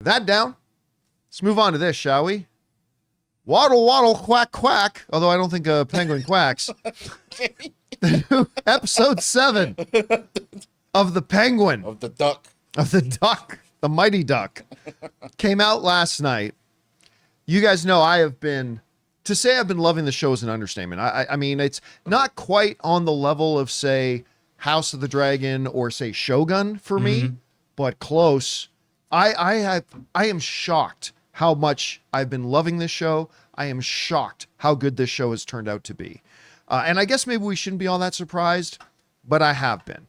That down. Let's move on to this, shall we? Waddle, waddle, quack, quack. Although I don't think a penguin quacks. Episode 7 of The Penguin. Of the duck. Of the duck. The mighty duck. Came out last night. You guys know to say I've been loving the show is an understatement. I mean, it's not quite on the level of, say, House of the Dragon or, say, Shogun for me, but close. I am shocked how much I've been loving this show. I am shocked how good this show has turned out to be. And I guess maybe we shouldn't be all that surprised, but I have been.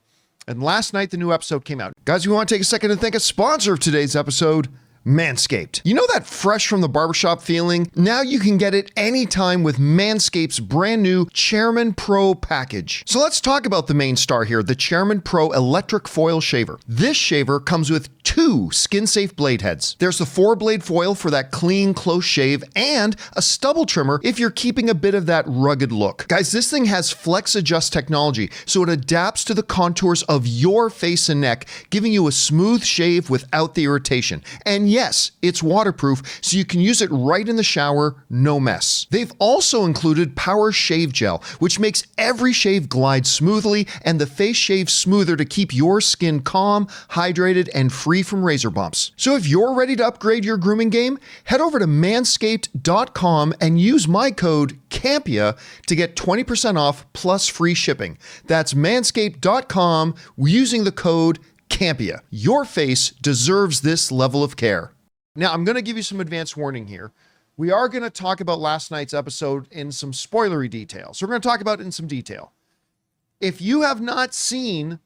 And last night, the new episode came out. Guys, we want to take a second to thank a sponsor of today's episode, Manscaped. You know that fresh from the barbershop feeling? Now you can get it anytime with Manscaped's brand new Chairman Pro package. So let's talk about the main star here, the Chairman Pro electric foil shaver. This shaver comes with 2 skin-safe blade heads. There's the 4-blade foil for that clean, close shave, and a stubble trimmer if you're keeping a bit of that rugged look. Guys, this thing has Flex Adjust technology, so it adapts to the contours of your face and neck, giving you a smooth shave without the irritation. And yes, it's waterproof, so you can use it right in the shower, no mess. They've also included Power Shave Gel, which makes every shave glide smoothly and the face shave smoother to keep your skin calm, hydrated, and free from razor bumps. So if you're ready to upgrade your grooming game, head over to manscaped.com and use my code Campea to get 20% off plus free shipping. That's manscaped.com using the code Campea. Your face deserves this level of care. Now, I'm going to give you some advance warning here. We are going to talk about last night's episode in some spoilery detail. So we're going to talk about it in some detail. If you have not seen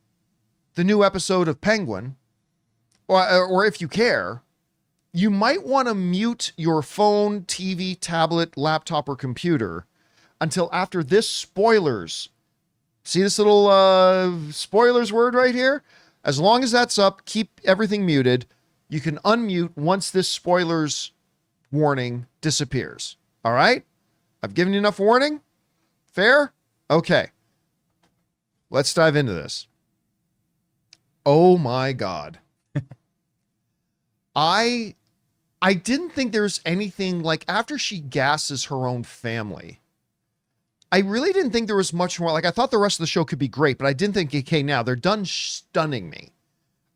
the new episode of Penguin, or if you care, you might want to mute your phone, TV, tablet, laptop, or computer until after this spoilers. See this little spoilers word right here? As long as that's up, keep everything muted. You can unmute once this spoilers warning disappears. All right? I've given you enough warning? Fair? Okay. Let's dive into this. Oh my God. I didn't think there was anything like after she gasses her own family. I really didn't think there was much more. Like I thought the rest of the show could be great, but I didn't think, okay, now they're done stunning me.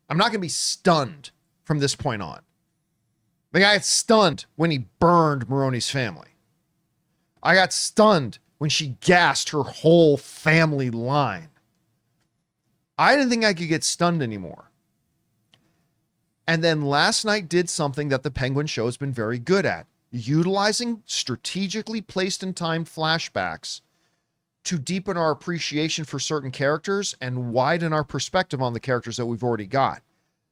I'm not going to be stunned from this point on. The guy got stunned when he burned Maroney's family. I got stunned when she gassed her whole family line. I didn't think I could get stunned anymore. And then last night did something that the Penguin show has been very good at, utilizing strategically placed and timed flashbacks to deepen our appreciation for certain characters and widen our perspective on the characters that we've already got.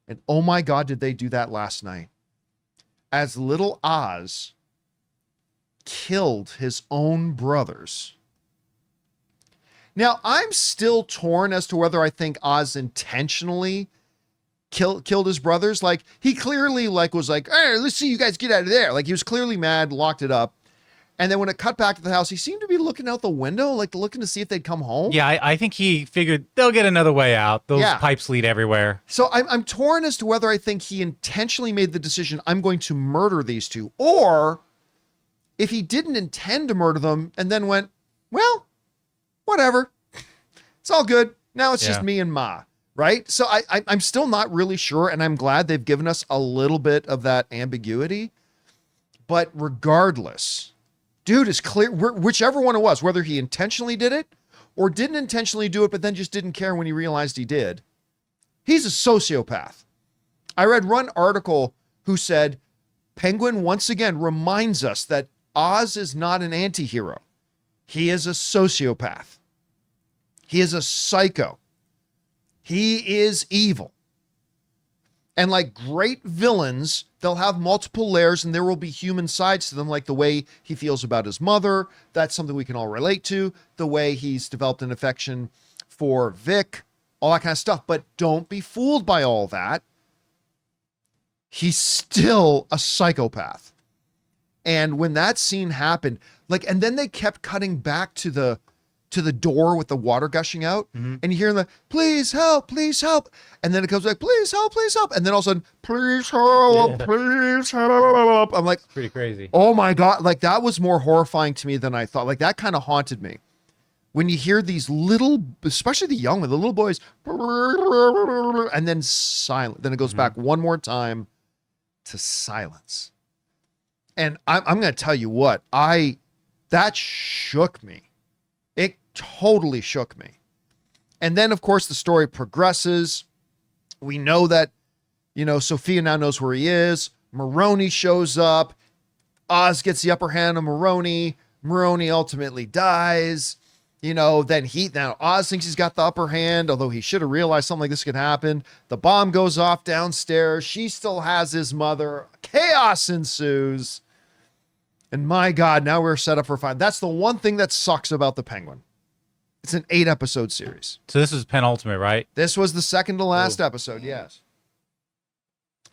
And oh my God, did they do that last night. As little Oz killed his own brothers. Now, I'm still torn as to whether I think Oz intentionally killed his brothers. Like he clearly was like, hey, let's see you guys get out of there. Like he was clearly mad, locked it up. And then when it cut back to the house, he seemed to be looking out the window, like looking to see if they'd come home. Yeah, I think he figured they'll get another way out. Those pipes lead everywhere. So I'm torn as to whether I think he intentionally made the decision, I'm going to murder these two, or if he didn't intend to murder them and then went, well, whatever. It's all good. Now it's just me and Ma. Right? So I'm still not really sure, and I'm glad they've given us a little bit of that ambiguity. But regardless, dude is clear, whichever one it was, whether he intentionally did it or didn't intentionally do it, but then just didn't care when he realized he did, he's a sociopath. I read one article who said, Penguin once again reminds us that Oz is not an anti-hero. He is a sociopath. He is a psycho. He is evil. And like great villains, they'll have multiple layers and there will be human sides to them, like the way he feels about his mother. That's something we can all relate to. The way he's developed an affection for Vic, all that kind of stuff. But don't be fooled by all that. He's still a psychopath. And when that scene happened, and then they kept cutting back to the to the door with the water gushing out, and you hear the please help, and then it comes like please help, and then all of a sudden please help, please help. I'm like, pretty crazy. Oh my God, like that was more horrifying to me than I thought. Like that kind of haunted me. When you hear these little, especially the young one, the little boys, and then silent. Then it goes back one more time to silence. And I'm going to tell you what, that shook me. It totally shook me. And then, of course, the story progresses. We know that, Sophia now knows where he is. Maroney shows up. Oz gets the upper hand on Maroney. Maroney ultimately dies. Then Oz thinks he's got the upper hand, although he should have realized something like this could happen. The bomb goes off downstairs. She still has his mother. Chaos ensues. And my God, now we're set up for a fight. That's the one thing that sucks about The Penguin. It's an 8-episode series. So this was penultimate, right? This was the second to last episode, yes.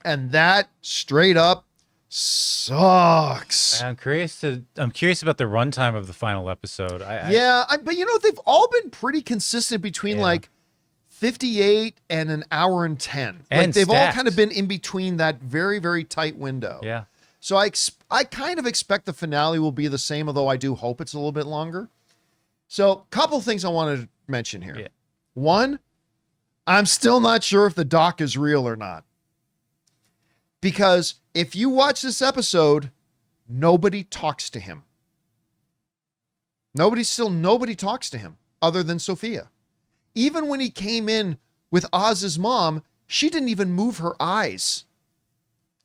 And that straight up sucks. I'm curious about the runtime of the final episode. But they've all been pretty consistent between like 58 and an hour and 10. And like they've stacked. all kind of been in between that very, very tight window. Yeah. So I kind of expect the finale will be the same, although I do hope it's a little bit longer. So a couple things I wanted to mention here. Yeah. One, I'm still not sure if the doc is real or not. Because if you watch this episode, nobody talks to him. Nobody talks to him other than Sophia. Even when he came in with Oz's mom, she didn't even move her eyes.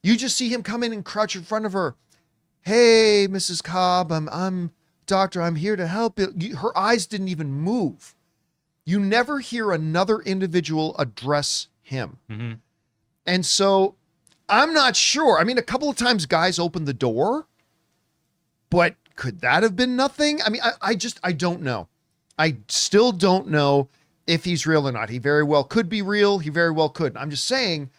You just see him come in and crouch in front of her. Hey, Mrs. Cobb, I'm doctor. I'm here to help you. Her eyes didn't even move. You never hear another individual address him. Mm-hmm. And so I'm not sure. I mean, a couple of times guys opened the door, but could that have been nothing? I mean, I don't know. I still don't know if he's real or not. He very well could be real. He very well couldn't. I'm just saying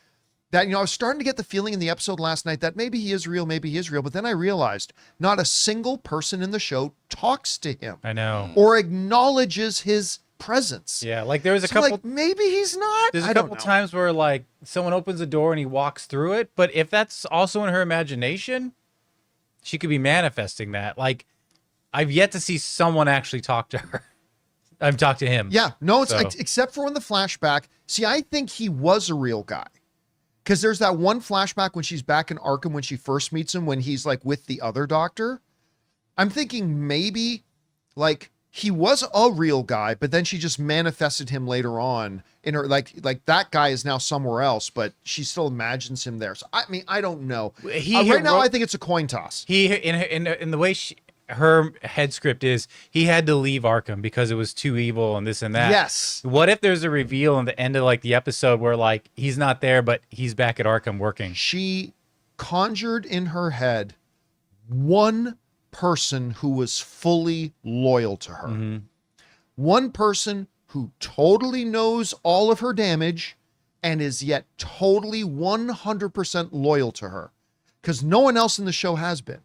that, I was starting to get the feeling in the episode last night that maybe he is real, but then I realized not a single person in the show talks to him. I know. Or acknowledges his presence. Yeah, like there was a couple. Like, maybe he's not. There's a couple times where like someone opens the door and he walks through it, but if that's also in her imagination, she could be manifesting that. Like, I've yet to see someone actually talk to her. I've talked to him. Yeah, no, it's except for in the flashback. See, I think he was a real guy. Because there's that one flashback when she's back in Arkham when she first meets him, when he's like with the other doctor. I'm thinking maybe like he was a real guy, but then she just manifested him later on in her like that guy is now somewhere else, but she still imagines him there. So I mean, I don't know. Right now, I think it's a coin toss. He in the way her head script is, he had to leave Arkham because it was too evil and this and that. Yes. What if there's a reveal in the end of like the episode where like he's not there, but he's back at Arkham working? She conjured in her head one person who was fully loyal to her. Mm-hmm. One person who totally knows all of her damage and is yet totally 100% loyal to her. Because no one else in the show has been.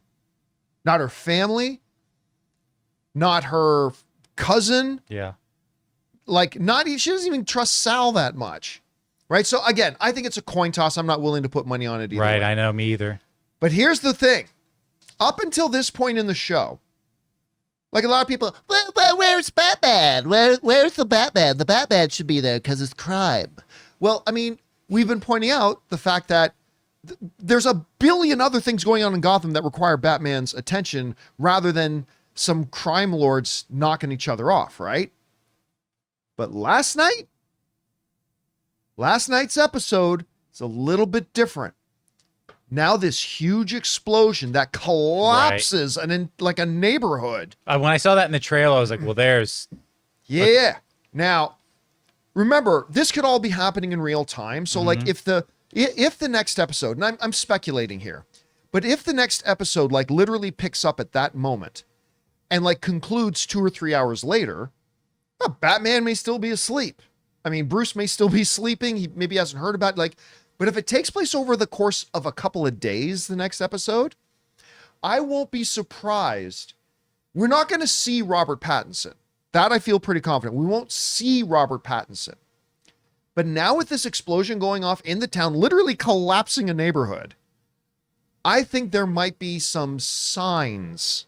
Not her family, not her cousin. Yeah. Like, she doesn't even trust Sal that much. Right? So again, I think it's a coin toss. I'm not willing to put money on it either. Right, way. I know, me either. But here's the thing. Up until this point in the show, like a lot of people, where's Batman? Where's the Batman? The Batman should be there because it's crime. Well, I mean, we've been pointing out the fact that there's a billion other things going on in Gotham that require Batman's attention rather than some crime lords knocking each other off, right? But last night's episode is a little bit different. Now this huge explosion that collapses like a neighborhood. When I saw that in the trailer, I was like, well, there's... Yeah. Now, remember, this could all be happening in real time. So like if the next episode, and I'm speculating here, but if the next episode like literally picks up at that moment and like concludes 2 or 3 hours later, Batman may still be asleep. I mean, Bruce may still be sleeping. He maybe hasn't heard about it. But if it takes place over the course of a couple of days, the next episode, I won't be surprised. We're not going to see Robert Pattinson. That I feel pretty confident. We won't see Robert Pattinson. But now with this explosion going off in the town, literally collapsing a neighborhood, I think there might be some signs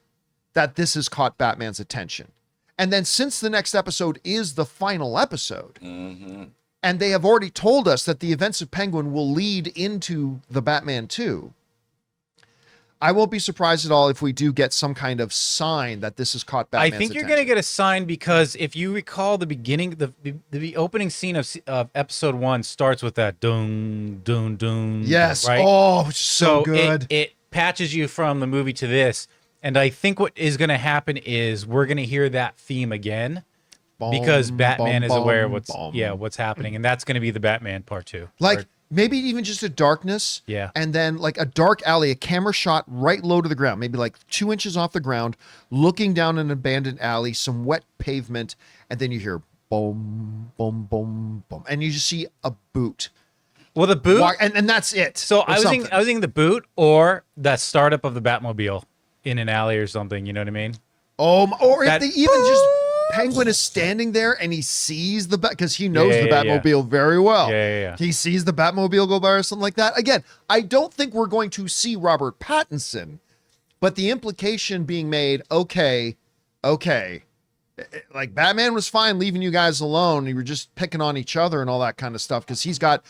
that this has caught Batman's attention. And then since the next episode is the final episode, and they have already told us that the events of Penguin will lead into the Batman 2, I won't be surprised at all if we do get some kind of sign that this has caught Batman's I think you're attention. going to get a sign because if you recall the beginning, the opening scene of episode 1 starts with that dun dun dun. Yes. Right? Oh, so good. It patches you from the movie to this. And I think what is going to happen is we're going to hear that theme again because Batman is aware of what's happening. And that's going to be the Batman part 2. Like, maybe even just a darkness. Yeah. And then like a dark alley, a camera shot right low to the ground, maybe like 2 inches off the ground, looking down an abandoned alley, some wet pavement. And then you hear boom, boom, boom, boom. And you just see a boot. Well, the boot. And that's it. So I was thinking the boot or that startup of the Batmobile in an alley or something. You know what I mean? Or if they even just Penguin is standing there and he sees the because he knows the Batmobile very well. He sees the Batmobile go by or something like that. Again, I don't think we're going to see Robert Pattinson, but the implication being made, okay, like Batman was fine leaving you guys alone. You were just picking on each other and all that kind of stuff because he's got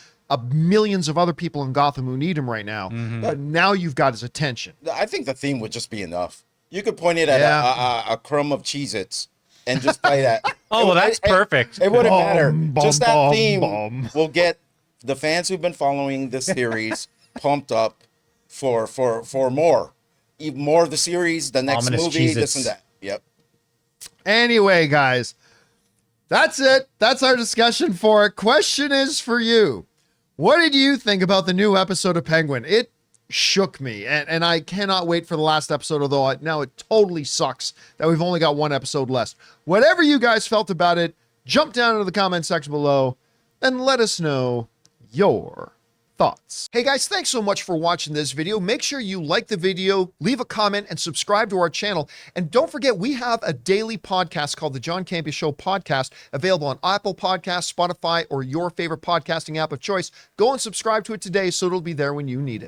millions of other people in Gotham who need him right now. But now you've got his attention. I think the theme would just be enough. You could point it at a crumb of Cheez-Its and just play that. Well, that's perfect. It wouldn't matter. Just that theme will get the fans who've been following this series pumped up for more. Even more of the series, the next Ominous movie, Cheez-Its. this and that. Yep. Anyway, guys, that's it. That's our discussion for it. Question is for you. What did you think about the new episode of Penguin? It shook me, and I cannot wait for the last episode, although now it totally sucks that we've only got one episode left. Whatever you guys felt about it, jump down into the comment section below and let us know your thoughts. Hey guys, thanks so much for watching this video. Make sure you like the video, leave a comment, and subscribe to our channel. And don't forget, we have a daily podcast called the John Campea Show podcast, available on Apple Podcasts, Spotify, or your favorite podcasting app of choice. Go and subscribe to it today so it'll be there when you need it.